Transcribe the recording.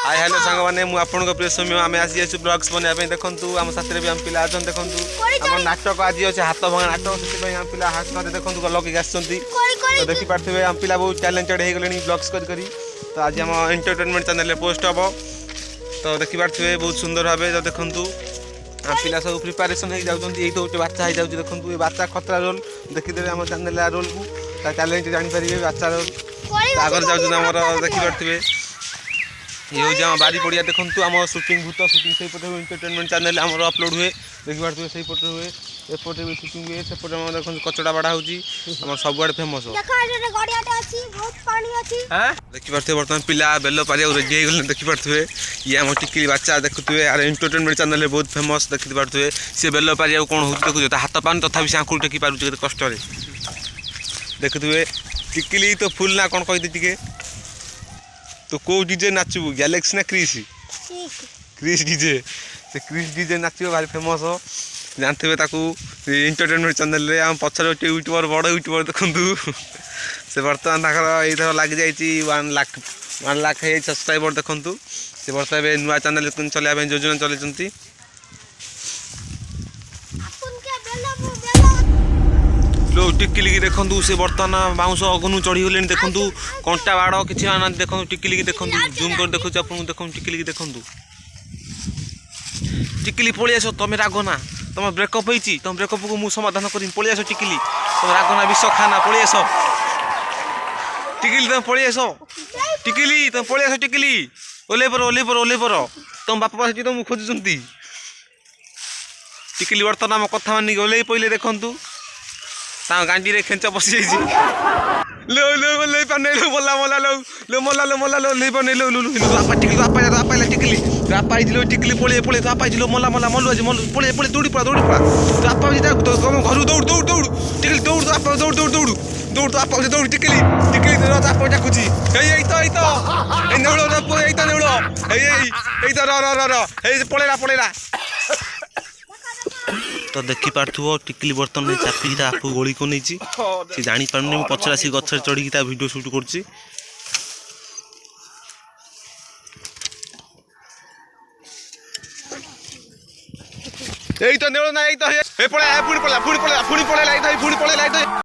hi hello सांग मैंने मुझे प्रिय समय आम आसी ब्लग्स बनवाई देखूँ आम साथी भी आम पिला अच्छा देखूँ आम नाटक आज अच्छे हाथ भंगा नाटक से आम पिला हाथ देखूँ लगे आसुँच तो देखिपे आम पिला बहुत टैलेंटेड हो गले ब्लग्स कर तो आज आम एंटरटेनमेंट चैनल पोस्ट हम तो देखिपे बहुत सुंदर भाव तो देखूँ आम पिला सब प्रिपेरेसन हो जाती ये गोटे बाचा हो जाए देखूँ ये बाचा खतरा रोल देखीदे आम चैनल रोल को टैलेंट जानीपर बाचा रोल आगर जाऊँ देखिपे ये हूँ आम बारी पड़िया देखूँ आम सुटिंग भूत सुटिंग से पटे एंटरटेनमेंट चैनल आम अपलोड हुए देखिपे से पटे हुए एपटे भी सुटिंग हुए सेपटे देखो कचड़ा बाड़ा होम सबुआड़े फेमस देखिपे बर्तमान पिला बेल पारिया रेडी हो गले देखिपे ये आम टिकिली बाचा देखुए आर एंटरटेनमेंट चैनल बहुत फेमस देखिपे सी बेल पारिया कौन हो देखुए हाथ पानी तथा से आंखुल टेकी पारे कष्ट देखुए टिकिली तो फुल ना कौन कही टे तो कौ डीजे नाचबू गैलेक्सी ना क्रिस क्रिस डीजे से क्रिस डीजे नाच भारी फेमस जानते एंटरटेनमेंट चैनल रे आम पचर गोटे यूट्यूबर बड़ यूट्यूबर देखूँ से बर्तमान ये लग जाइए 1 लाख है सब्सक्राइबर देखूँ से बर्तमान नुआ चैनल चलने योजना चलती लो टिकिली की देखूँ से बर्तमान बाउंस अगनू चढ़ी गले देखूँ कंटा बाड़ किसी आना देखूँ टिकिली की देखूँ जूम कर देखो आपको देखूँ टिकिली की देखूँ टिकिली पलि आस तुम रागना तुम ब्रेकअप होती तुम ब्रेकअप को मुझे समाधान कर पलि आस टिकिली तुम रागना विष खाना पलि आस टिकिली तुम पलि आस टिकिली तुम पलि आस टिकिली ओले तुम बापा से तुम खोजुंट टिकिली बर्तमान आम कथा मानिक ओल्ल पहले देखूँ गांडी रे खेच बसी लो लो ले पाने लो मोला मोला लो लो मोला लो मोला लो ले पाने लो लो आपा टिकली आपा टिकली आपा दिलो टिकली पळे पळे तो आपा दिलो मोला मोला मोलु आज मोलु पळे पळे दौड़ी पड़ा तो आपा जी घर दौड़ दौड़ दौड़ टिकली दौड़ तो आपा दौड़ दौड़ दौड़ दौड़ तो आपा दौड़ टिकली टिकली तो आपा डाकुची एई तो ए नेउलो रे पळे एई तो नेउलो एई तो र एई पळेला तो देखिपो टिकिली बर्तन चापिकी आपको गोली को नहीं सी जापार मुझे पचर आस गचर चढ़ी वीडियो शूट कर तो नेड़ ना पड़ा पुणी पड़ा